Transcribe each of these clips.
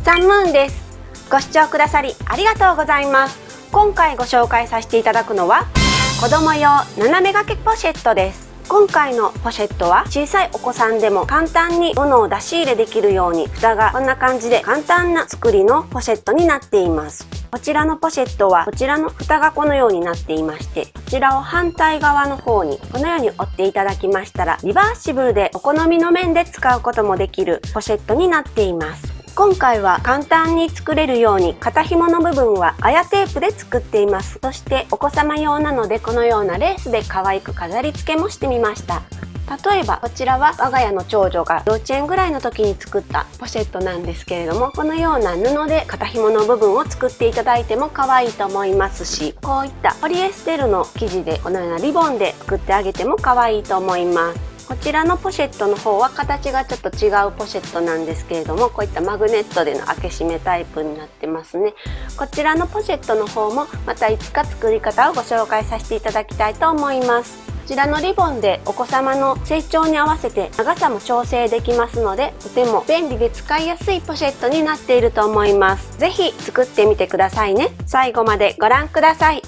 サンムーンです。ご視聴くださりありがとうございます。今回ご紹介させていただくのは子供用斜め掛けポシェットです。今回のポシェットは小さいお子さんでも簡単に物を出し入れできるように蓋がこんな感じで簡単な作りのポシェットになっています。こちらのポシェットはこちらの蓋がこのようになっていまして、こちらを反対側の方にこのように折っていただきましたらリバーシブルでお好みの面で使うこともできるポシェットになっています。今回は簡単に作れるように肩紐の部分はアヤテープで作っています。そしてお子様用なのでこのようなレースで可愛く飾り付けもしてみました。例えばこちらは我が家の長女が幼稚園ぐらいの時に作ったポシェットなんですけれども、このような布で肩紐の部分を作っていただいても可愛いと思いますし、こういったポリエステルの生地でこのようなリボンで作ってあげても可愛いと思います。こちらのポシェットの方は形がちょっと違うポシェットなんですけれども、こういったマグネットでの開け閉めタイプになってますね。こちらのポシェットの方もまたいつか作り方をご紹介させていただきたいと思います。こちらのリボンでお子様の成長に合わせて長さも調整できますので、とても便利で使いやすいポシェットになっていると思います。ぜひ作ってみてくださいね。最後までご覧ください。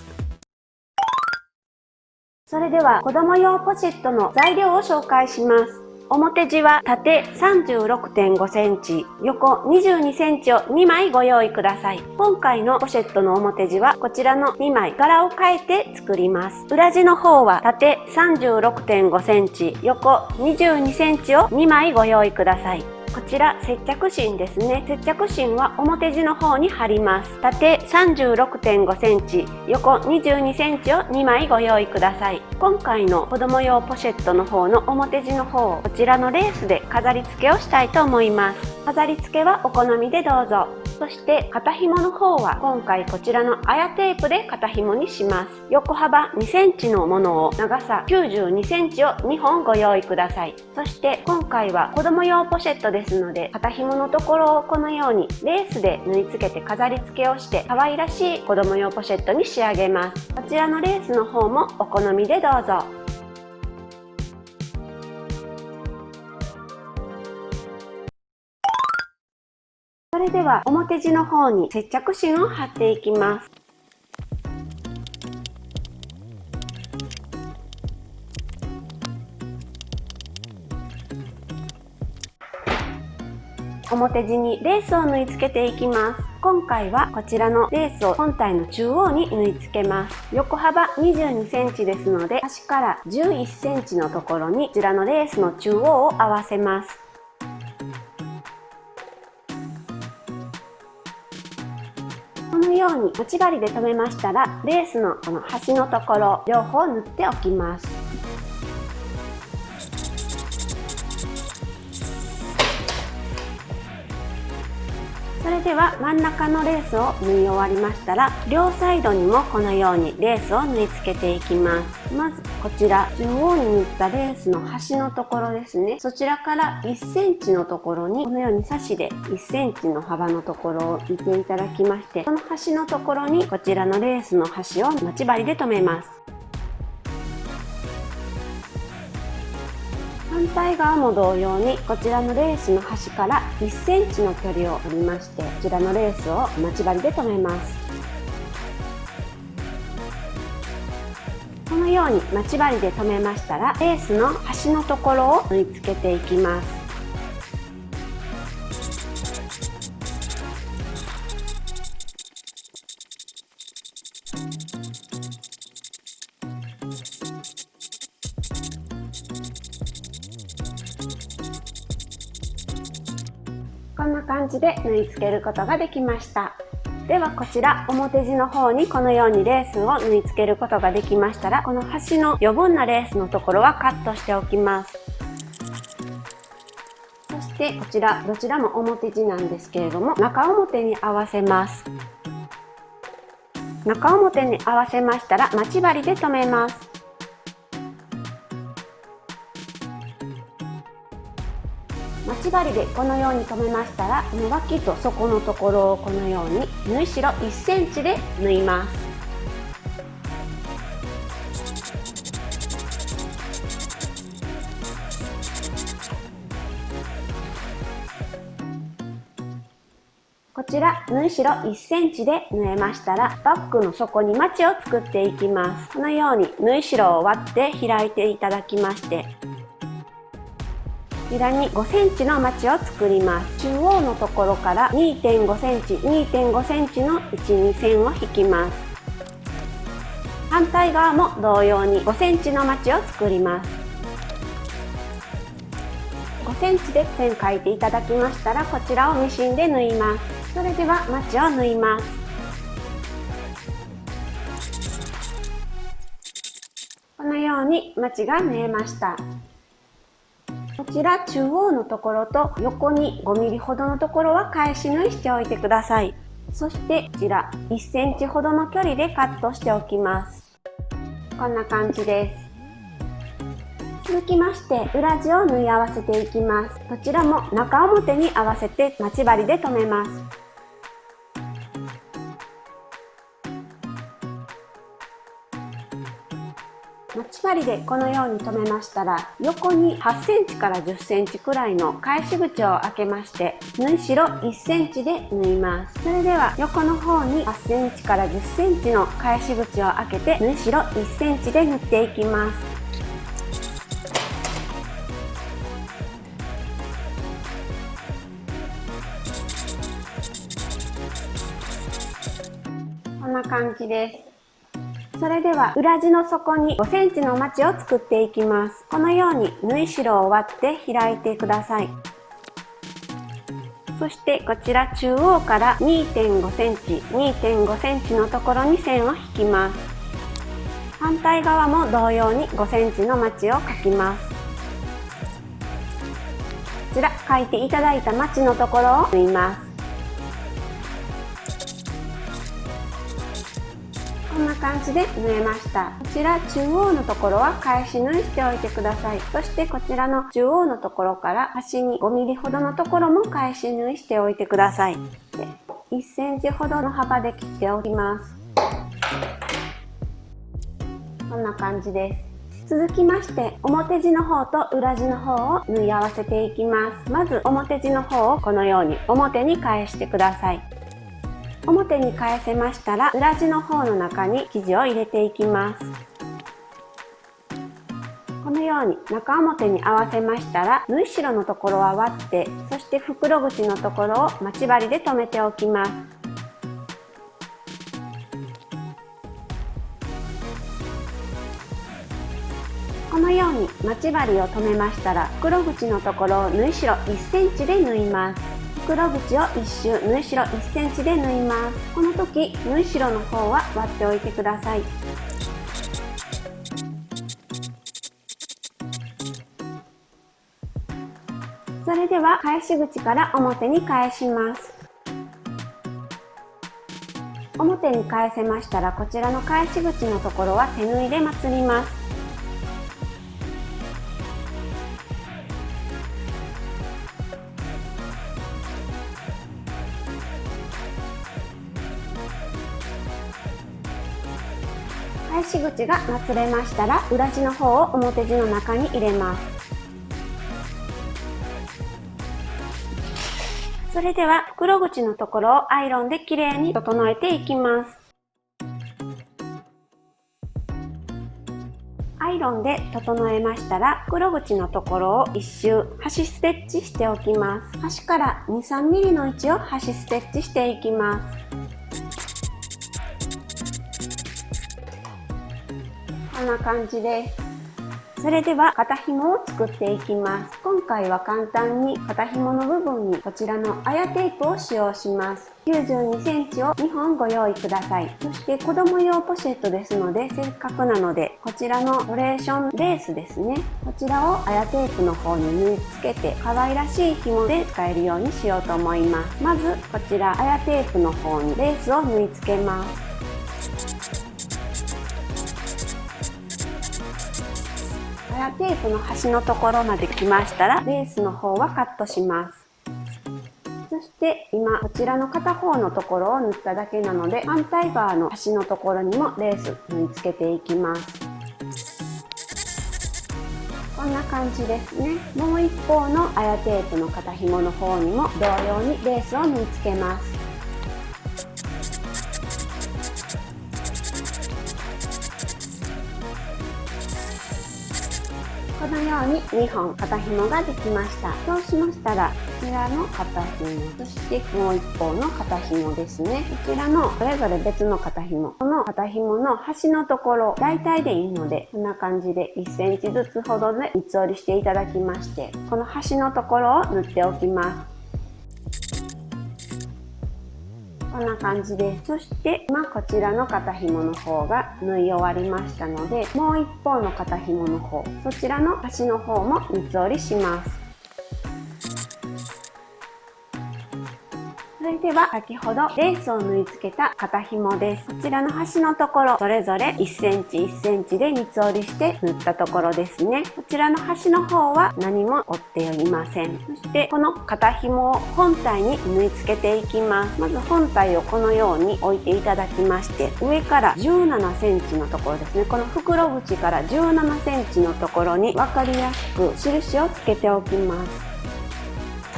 それでは子供用ポシェットの材料を紹介します。表地は縦 36.5 センチ、横22センチを2枚ご用意ください。今回のポシェットの表地はこちらの2枚柄を変えて作ります。裏地の方は縦 36.5 センチ、横22センチを2枚ご用意ください。こちら接着芯ですね。接着芯は表地の方に貼ります。縦 36.5 センチ、横22センチを2枚ご用意ください。今回の子供用ポシェットの方の表地の方をこちらのレースで飾り付けをしたいと思います。飾り付けはお好みでどうぞ。そして肩紐の方は今回こちらのアヤテープで肩紐にします。横幅2センチのものを長さ92センチを2本ご用意ください。そして今回は子供用ポシェットですので、肩紐のところをこのようにレースで縫い付けて飾り付けをして可愛らしい子供用ポシェットに仕上げます。こちらのレースの方もお好みでどうぞ。それでは表地の方に接着芯を貼っていきます。表地にレースを縫い付けていきます。今回はこちらのレースを本体の中央に縫い付けます。横幅22センチですので、端から11センチのところにこちらのレースの中央を合わせます。このように待ち針で留めましたら、レースのこの端のところ両方縫っておきます。それでは真ん中のレースを縫い終わりましたら、両サイドにもこのようにレースを縫い付けていきます。まずこちら中央に縫ったレースの端のところですね。そちらから1センチのところにこのように刺しで1センチの幅のところを見ていただきまして、この端のところにこちらのレースの端を待ち針で留めます。反対側も同様にこちらのレースの端から1センチの距離を取りまして、こちらのレースを待ち針で留めます。このように待ち針で留めましたら、レースの端のところを縫い付けていきます。こんな感じで縫い付けることができました。ではこちら表地の方にこのようにレースを縫い付けることができましたら、この端の余分なレースのところはカットしておきます。そしてこちらどちらも表地なんですけれども、中表に合わせます。中表に合わせましたら待ち針で留めます。待ち針でこのように留めましたら、この脇と底のところをこのように縫い代1センチで縫います。こちら縫い代1センチで縫えましたら、バッグの底にまちを作っていきます。このように縫い代を割って開いていただきまして、こちらに5センチのまちを作ります。中央のところから 2.5 センチ、2.5 センチの内に線を引きます。反対側も同様に5センチのまちを作ります。5センチで線描いていただきましたら、こちらをミシンで縫います。それではまちを縫います。このようにまちが縫えました。こちら中央のところと横に5ミリほどのところは返し縫いしておいてください。そしてこちら1センチほどの距離でカットしておきます。こんな感じです。続きまして裏地を縫い合わせていきます。こちらも中表に合わせて待ち針で留めます。待ち針でこのように留めましたら、横に8センチから10センチくらいの返し口を開けまして、縫い代1センチで縫います。それでは横の方に8センチから10センチの返し口を開けて、縫い代1センチで縫っていきます。こんな感じです。それでは裏地の底に5センチのまちを作っていきます。このように縫い代を割って開いてください。そしてこちら中央から 2.5 センチ、2.5 センチのところに線を引きます。反対側も同様に5センチのまちを描きます。こちら描いていただいたまちのところを縫います。こんな感じで縫えました。こちら中央のところは返し縫いしておいてください。そしてこちらの中央のところから端に5ミリほどのところも返し縫いしておいてください。で1センチほどの幅で切っておきます。こんな感じです。続きまして表地の方と裏地の方を縫い合わせていきます。まず表地の方をこのように表に返してください。表に返せましたら裏地の方の中に生地を入れていきます。このように中表に合わせましたら縫い代のところは割って、そして袋口のところを待ち針で留めておきます。このように待ち針を留めましたら袋口のところを縫い代1センチで縫います。袋口を1周縫い代1センチで縫います。この時縫い代の方は割っておいてください。それでは返し口から表に返します。表に返せましたらこちらの返し口のところは手縫いでまつります。返し口がまつれましたら裏地の方を表地の中に入れます。それでは袋口のところをアイロンできれいに整えていきます。アイロンで整えましたら袋口のところを1周端ステッチしておきます。端から 2,3 ミリの位置を端ステッチしていきます。こんな感じです。それでは肩紐を作っていきます。今回は簡単に肩紐の部分にこちらのアヤテープを使用します。92センチを2本ご用意ください。そして子供用ポシェットですので、せっかくなのでこちらのトレーションレースですね、こちらをアヤテープの方に縫い付けて可愛らしい紐で使えるようにしようと思います。まずこちらアヤテープの方にレースを縫い付けます。アヤテープの端のところまで来ましたらレースの方はカットします。そして今こちらの片方のところを縫っただけなので、反対側の端のところにもレース縫い付けていきます。こんな感じですね。もう一方のアヤテープの肩紐の方にも同様にレースを縫い付けます。このように2本肩紐ができました。そうしましたら、こちらの肩紐、そしてもう一方の肩紐ですね。こちらのそれぞれ別の肩紐、この肩紐の端のところ、大体でいいので、こんな感じで1センチずつほどで三つ折りしていただきまして、この端のところを縫っておきます。こんな感じです。そして今こちらの肩紐の方が縫い終わりましたので、もう一方の肩紐の方、そちらの端の方も三つ折りします。それでは先ほどレースを縫い付けた肩紐です。こちらの端のところ、それぞれ1センチ1センチで三つ折りして縫ったところですね。こちらの端の方は何も折っていません。そしてこの肩紐を本体に縫い付けていきます。まず本体をこのように置いていただきまして、上から17センチのところですね。この袋口から17センチのところに分かりやすく印をつけておきます。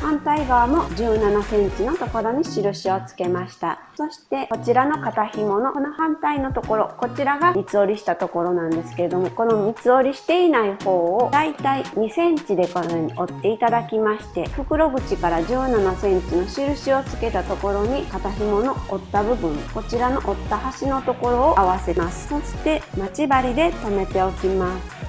反対側も17センチのところに印をつけました。そしてこちらの肩紐のこの反対のところ、こちらが三つ折りしたところなんですけれども、この三つ折りしていない方をだいたい2センチでこのように折っていただきまして、袋口から17センチの印をつけたところに肩紐の折った部分、こちらの折った端のところを合わせます。そして待ち針で留めておきます。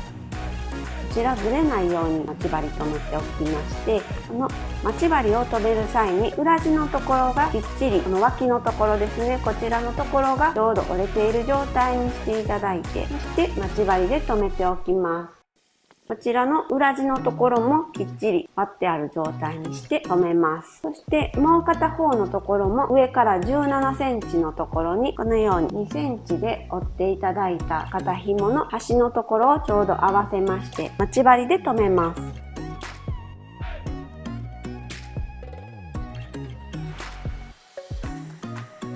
こちらずれないように待ち針留めておきまして、この待ち針を留める際に裏地のところがきっちり、この脇のところですね、こちらのところがちょうど折れている状態にしていただいて、そして待ち針で留めておきます。こちらの裏地のところもきっちり割ってある状態にして留めます。そしてもう片方のところも上から17センチのところにこのように2センチで折っていただいた肩紐の端のところをちょうど合わせまして待ち針で留めます。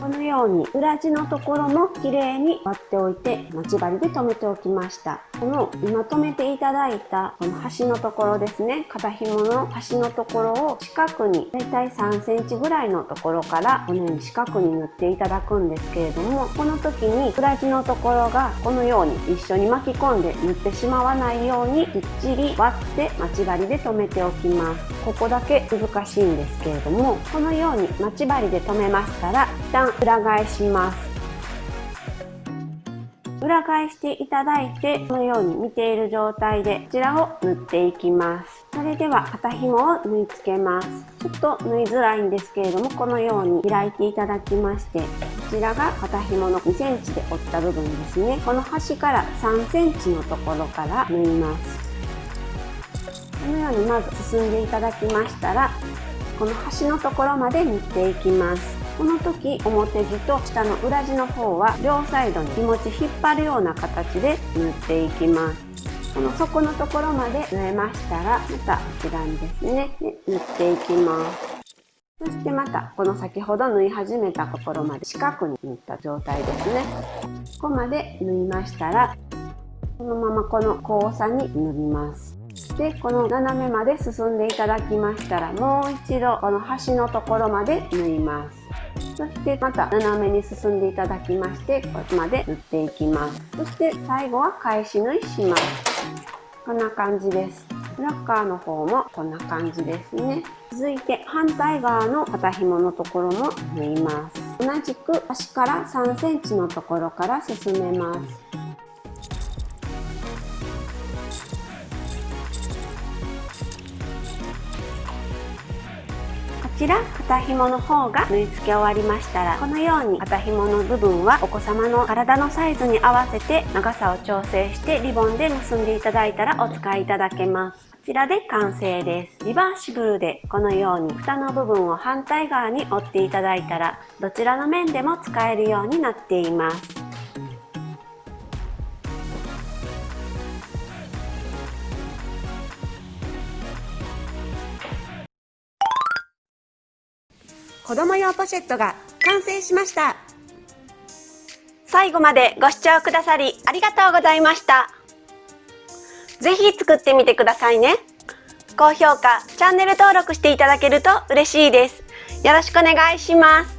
このように裏地のところもきれいに割っておいて待ち針で留めておきました。この今留めていただいたこの端のところですね、肩紐の端のところを四角にだいたい3センチぐらいのところからこのように四角に縫っていただくんですけれども、この時に裏地のところがこのように一緒に巻き込んで縫ってしまわないようにきっちり割って待ち針で留めておきます。ここだけ難しいんですけれども、このように待ち針で留めましたら一旦裏返します。裏返していただいてこのように見ている状態でこちらを縫っていきます。それでは肩紐を縫い付けます。ちょっと縫いづらいんですけれども、このように開いていただきまして、こちらが肩紐の2センチで折った部分ですね。この端から3センチのところから縫います。このようにまず進んでいただきましたら、この端のところまで縫っていきます。この時表地と下の裏地の方は両サイドに気持ち引っ張るような形で縫っていきます。この底のところまで縫えましたら、またこちらにですね縫っていきます。そしてまたこの先ほど縫い始めたところまで四角に縫った状態ですね。ここまで縫いましたら、このままこの交差に縫います。でこの斜めまで進んでいただきましたら、もう一度この端のところまで縫います。そしてまた斜めに進んでいただきまして、ここまで縫っていきます。そして最後は返し縫いします。こんな感じです。裏側の方もこんな感じですね。続いて反対側の肩紐のところも縫います。同じく端から3センチのところから進めます。こちら肩紐の方が縫い付け終わりましたら、このように肩紐の部分はお子様の体のサイズに合わせて長さを調整してリボンで結んでいただいたらお使いいただけます。こちらで完成です。リバーシブルでこのように蓋の部分を反対側に折っていただいたら、どちらの面でも使えるようになっています。子供用ポシェットが完成しました。最後までご視聴くださりありがとうございました。ぜひ作ってみてくださいね。高評価、チャンネル登録していただけると嬉しいです。よろしくお願いします。